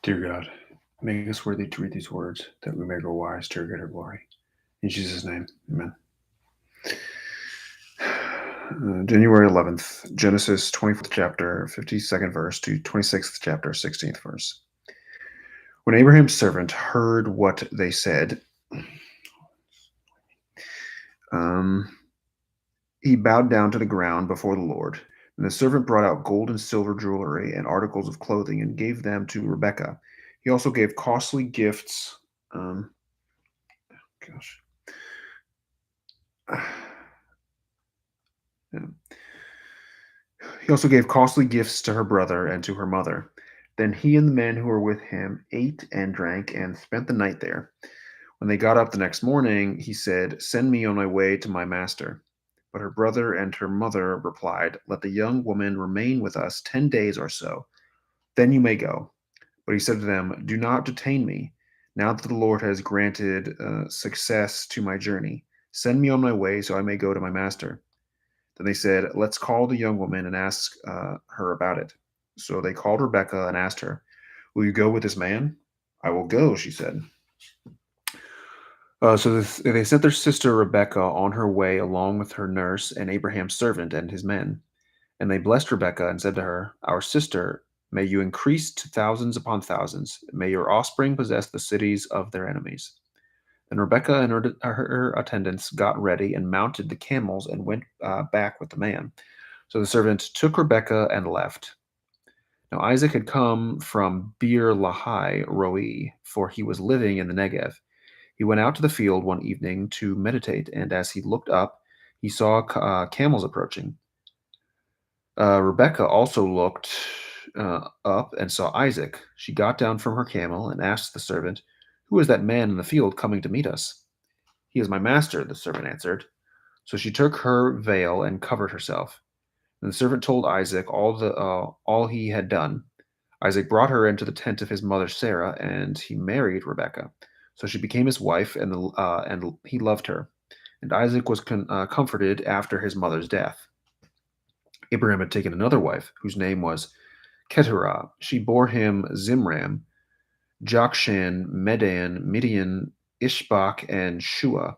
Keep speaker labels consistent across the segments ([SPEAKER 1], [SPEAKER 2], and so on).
[SPEAKER 1] Dear God, make us worthy to read these words, that we may grow wise to your greater glory. In Jesus' name, amen. January 11th, Genesis 24th chapter, 52nd verse to 26th chapter, 16th verse. When Abraham's servant heard what they said, he bowed down to the ground before the Lord. And the servant brought out gold and silver jewelry and articles of clothing and gave them to Rebekah. He also gave costly gifts. Yeah. He also gave costly gifts to her brother and to her mother. Then he and the men who were with him ate and drank and spent the night there. When they got up the next morning, he said, "Send me on my way to my master." But her brother and her mother replied, "Let the young woman remain with us 10 days or so. Then you may go." But he said to them, "Do not detain me, now that the Lord has granted success to my journey. Send me on my way so I may go to my master." Then they said, "Let's call the young woman and ask her about it." So they called Rebekah and asked her, "Will you go with this man?" "I will go," she said. So they sent their sister Rebekah on her way along with her nurse and Abraham's servant and his men. And they blessed Rebekah and said to her, "Our sister, may you increase to thousands upon thousands. May your offspring possess the cities of their enemies." And Rebekah and her attendants got ready and mounted the camels and went back with the man. So the servant took Rebekah and left. Now Isaac had come from Beer Lahai Roi, for he was living in the Negev. He went out to the field one evening to meditate, and as he looked up, he saw camels approaching. Rebekah also looked up and saw Isaac. She got down from her camel and asked the servant, "Who is that man in the field coming to meet us?" "He is my master," the servant answered. So she took her veil and covered herself. And the servant told Isaac all he had done. Isaac brought her into the tent of his mother Sarah, and he married Rebekah. So she became his wife, and he loved her. And Isaac was comforted after his mother's death. Abraham had taken another wife, whose name was Keturah. She bore him Zimram, Jokshan, Medan, Midian, Ishbak, and Shua.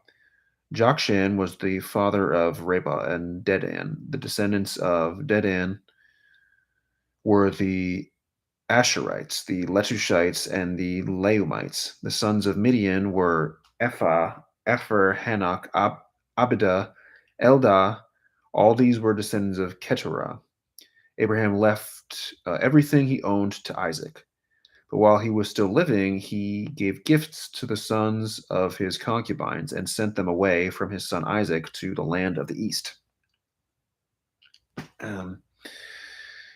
[SPEAKER 1] Jokshan was the father of Reba and Dedan. The descendants of Dedan were the Asherites, the Letushites, and the Leumites. The sons of Midian were Epher, Hanok, Abidah, Eldah. All these were descendants of Keturah. Abraham left everything he owned to Isaac. But while he was still living, he gave gifts to the sons of his concubines and sent them away from his son Isaac to the land of the east.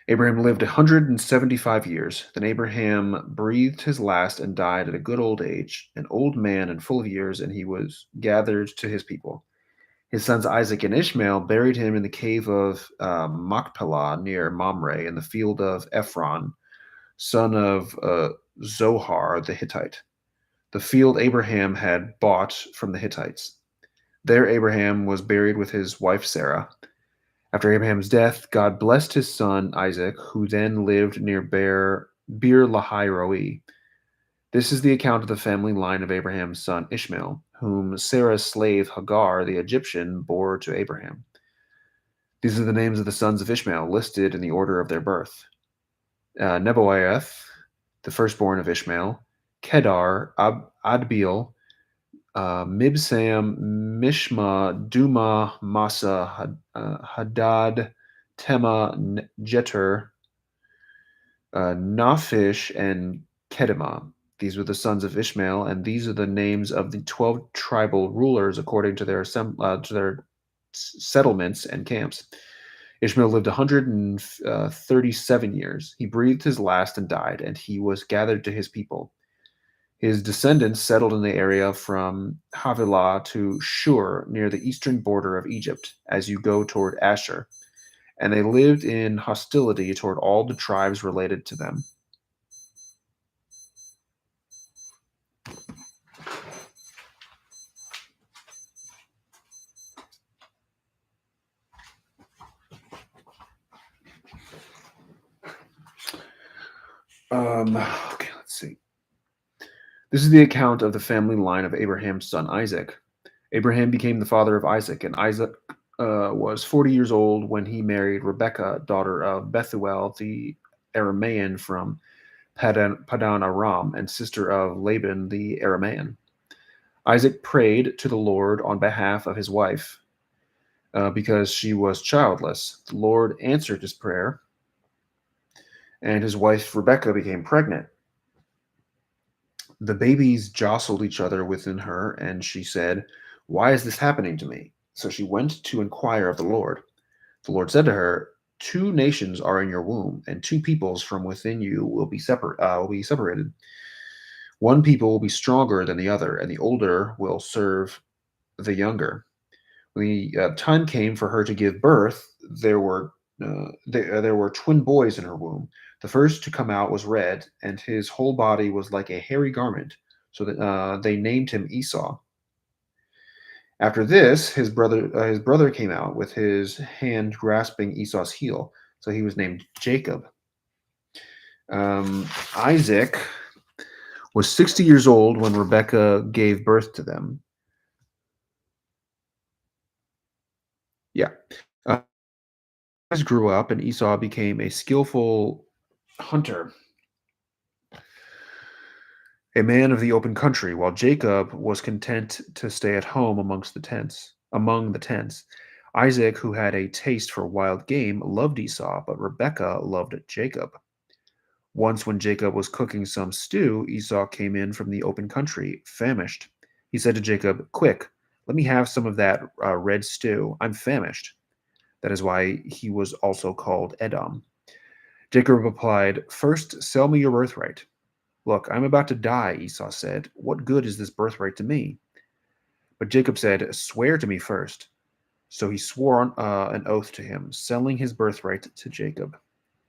[SPEAKER 1] Abraham lived 175 years. Then Abraham breathed his last and died at a good old age, an old man and full of years, and he was gathered to his people. His sons Isaac and Ishmael buried him in the cave of Machpelah near Mamre in the field of Ephron, son of Zohar the Hittite, the field Abraham had bought from the Hittites. There Abraham was buried with his wife Sarah. After Abraham's death, God blessed his son Isaac, who then lived near Beer Lahai Roi. This is the account of the family line of Abraham's son Ishmael, whom Sarah's slave Hagar the Egyptian bore to Abraham. These are the names of the sons of Ishmael, listed in the order of their birth. Nebaioth, the firstborn of Ishmael, Kedar, Adbeel, Mibsam, Mishma, Duma, Masa, Hadad, Tema, Jeter, Naphish, and Kedemah. These were the sons of Ishmael, and these are the names of the 12 tribal rulers according to their settlements and camps. Ishmael lived 137 years. He breathed his last and died, and he was gathered to his people. His descendants settled in the area from Havilah to Shur, near the eastern border of Egypt, as you go toward Asher, and they lived in hostility toward all the tribes related to them. Okay, let's see. This is the account of the family line of Abraham's son Isaac. Abraham became the father of Isaac, and Isaac was 40 years old when he married Rebekah, daughter of Bethuel the Aramean from Padan Aram, and sister of Laban the Aramean. Isaac prayed to the Lord on behalf of his wife because she was childless. The Lord answered his prayer, and his wife Rebekah became pregnant. The babies jostled each other within her, and she said, "Why is this happening to me?" So she went to inquire of the Lord. The Lord said to her, "Two nations are in your womb, and two peoples from within you will be separated. One people will be stronger than the other, and the older will serve the younger." When the time came for her to give birth, there were twin boys in her womb. The first to come out was red, and his whole body was like a hairy garment. So that they named him Esau. After this, his brother came out with his hand grasping Esau's heel. So he was named Jacob. Isaac was 60 years old when Rebekah gave birth to them. Yeah. Uh, grew up, and Esau became a skillful hunter, a man of the open country, while Jacob was content to stay at home among the tents. Isaac, who had a taste for wild game, loved Esau, but Rebekah loved Jacob. Once, when Jacob was cooking some stew, Esau came in from the open country, famished. He said to Jacob, "Quick, let me have some of that red stew. I'm famished." That is why he was also called Edom. Jacob replied, "First, sell me your birthright." "Look, I'm about to die," Esau said. "What good is this birthright to me?" But Jacob said, "Swear to me first." So he swore an oath to him, selling his birthright to Jacob.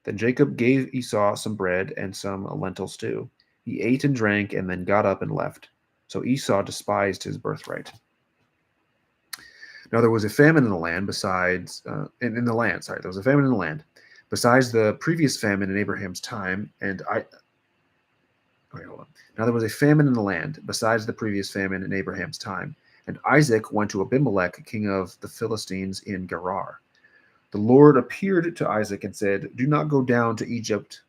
[SPEAKER 1] Then Jacob gave Esau some bread and some lentil stew. He ate and drank and then got up and left. So Esau despised his birthright. Now there was a famine in the land in the land. Sorry, there was a famine in the land besides the previous famine in Abraham's time, and I. Wait, hold on. Now there was a famine in the land besides the previous famine in Abraham's time, and Isaac went to Abimelech, king of the Philistines, in Gerar. The Lord appeared to Isaac and said, "Do not go down to Egypt.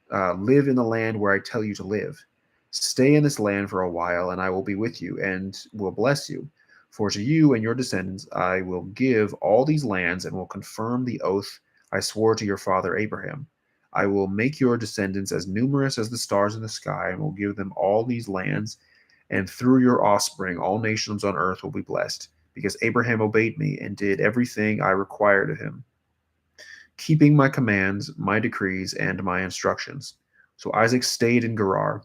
[SPEAKER 1] Live in the land where I tell you to live. Stay in this land for a while, and I will be with you and will bless you. For to you and your descendants I will give all these lands and will confirm the oath I swore to your father Abraham. I will make your descendants as numerous as the stars in the sky and will give them all these lands, and through your offspring all nations on earth will be blessed, because Abraham obeyed me and did everything I required of him, keeping my commands, my decrees, and my instructions." So Isaac stayed in Gerar.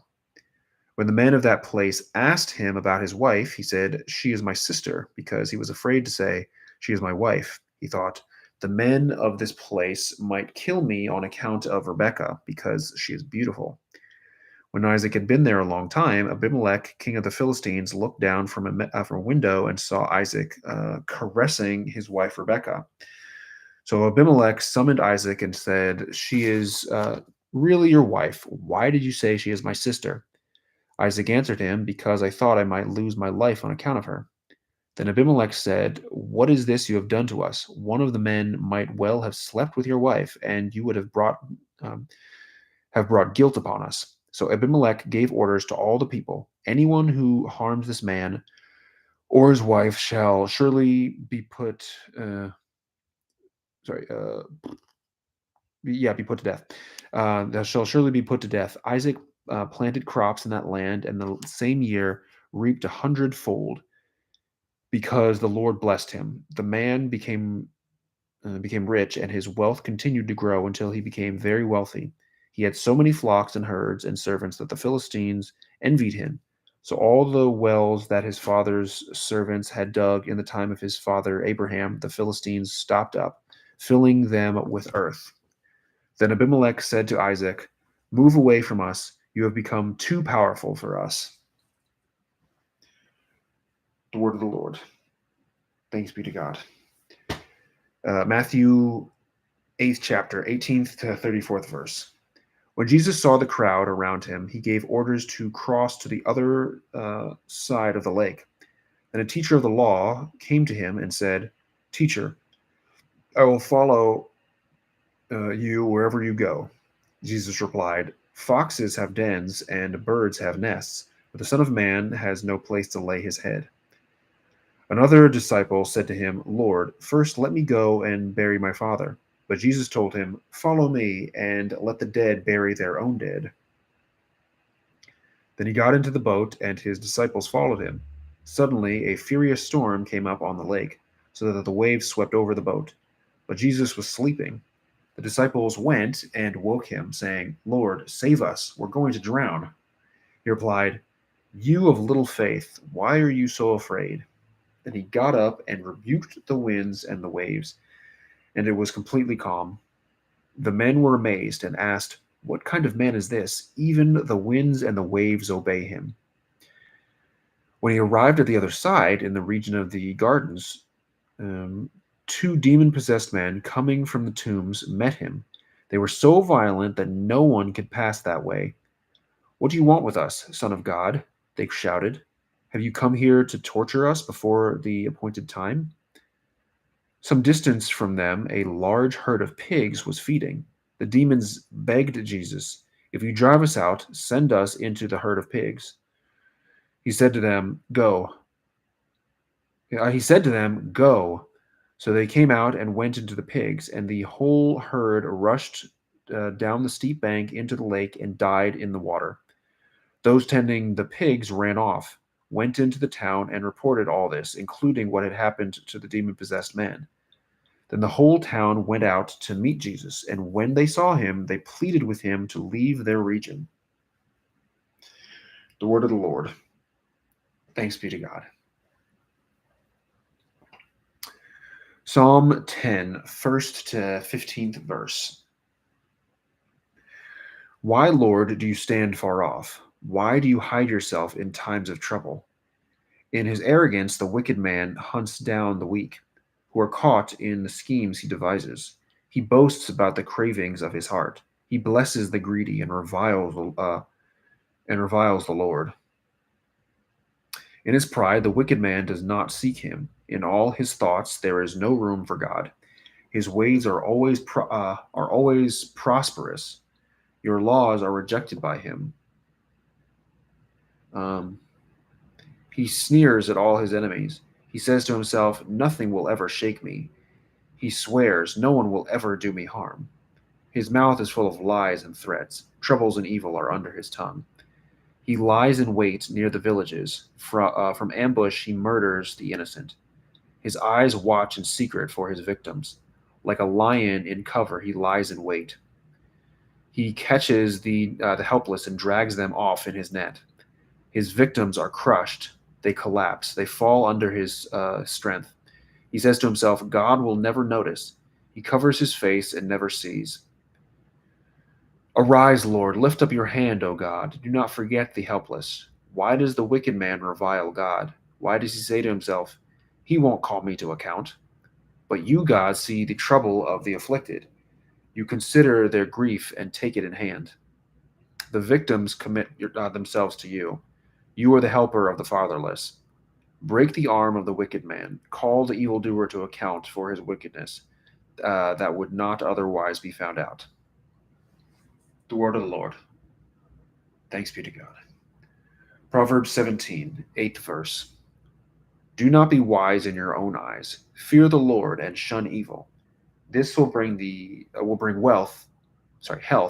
[SPEAKER 1] When the men of that place asked him about his wife, he said, "She is my sister," because he was afraid to say, "She is my wife." He thought, "The men of this place might kill me on account of Rebekah, because she is beautiful." When Isaac had been there a long time, Abimelech, king of the Philistines, looked down from a window and saw Isaac caressing his wife Rebekah. So Abimelech summoned Isaac and said, "She is really your wife. Why did you say she is my sister?" Isaac answered him, "Because I thought I might lose my life on account of her." Then Abimelech said, "What is this you have done to us? One of the men might well have slept with your wife, and you would um, have brought guilt upon us." So Abimelech gave orders to all the people: "Anyone who harms this man or his wife shall surely be put. Sorry. Yeah, be put to death. Thou shall surely be put to death. Isaac planted crops in that land, and the same year reaped 100-fold, because the Lord blessed him. The man became rich, and his wealth continued to grow until he became very wealthy. He had so many flocks and herds and servants that the Philistines envied him. So all the wells that his father's servants had dug in the time of his father Abraham, the Philistines stopped up, filling them with earth. Then Abimelech said to Isaac, "Move away from us. You have become too powerful for us." The word of the Lord. Thanks be to God. Matthew 8th chapter, 18th to 34th verse. When Jesus saw the crowd around him, he gave orders to cross to the other side of the lake. Then a teacher of the law came to him and said, "Teacher, I will follow you wherever you go." Jesus replied, "Foxes have dens and birds have nests, but the Son of Man has no place to lay his head." Another disciple said to him, "Lord, first let me go and bury my father." But Jesus told him, "Follow me and let the dead bury their own dead." Then he got into the boat, and his disciples followed him. Suddenly, a furious storm came up on the lake, so that the waves swept over the boat. But Jesus was sleeping. The disciples went and woke him, saying, "Lord, save us, we're going to drown." He replied, "You of little faith, why are you so afraid?" Then he got up and rebuked the winds and the waves, and it was completely calm. The men were amazed and asked, "What kind of man is this? Even the winds and the waves obey him." When he arrived at the other side, in the region of the gardens, um, two demon possessed men coming from the tombs met him. They were so violent that no one could pass that way. "What do you want with us, Son of God?" they shouted. "Have you come here to torture us before the appointed time?" Some distance from them, a large herd of pigs was feeding. The demons begged Jesus, "If you drive us out, send us into the herd of pigs." He said to them, "Go." He said to them, "Go." So they came out and went into the pigs, and the whole herd rushed down the steep bank into the lake and died in the water. Those tending the pigs ran off, went into the town, and reported all this, including what had happened to the demon possessed man. Then the whole town went out to meet Jesus, and when they saw him, they pleaded with him to leave their region. The word of the Lord. Thanks be to God. Psalm 10, 1st to 15th verse. Why, Lord, do you stand far off? Why do you hide yourself in times of trouble? In his arrogance, the wicked man hunts down the weak, who are caught in the schemes he devises. He boasts about the cravings of his heart. He blesses the greedy and reviles the Lord. In his pride, the wicked man does not seek him. In all his thoughts, there is no room for God. His ways are always prosperous. Your laws are rejected by him. Um, he sneers at all his enemies. He says to himself, "Nothing will ever shake me." He swears, "No one will ever do me harm." His mouth is full of lies and threats. Troubles and evil are under his tongue. He lies in wait near the villages. From ambush, he murders the innocent. His eyes watch in secret for his victims. Like a lion in cover, he lies in wait. He catches the helpless and drags them off in his net. His victims are crushed. They collapse. They fall under his strength. He says to himself, "God will never notice." He covers his face and never sees. Arise, Lord, lift up your hand, O God. Do not forget the helpless. Why does the wicked man revile God? Why does he say to himself, "He won't call me to account"? But you, God, see the trouble of the afflicted. You consider their grief and take it in hand. The victims commit themselves to you. You are the helper of the fatherless. Break the arm of the wicked man. Call the evildoer to account for his wickedness, that would not otherwise be found out. The word of the Lord. Thanks be to God. Proverbs 17, 8th verse. Do not be wise in your own eyes. Fear the Lord and shun evil. This will bring health.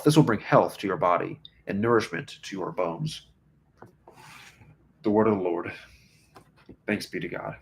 [SPEAKER 1] This will bring health to your body and nourishment to your bones. The word of the Lord. Thanks be to God.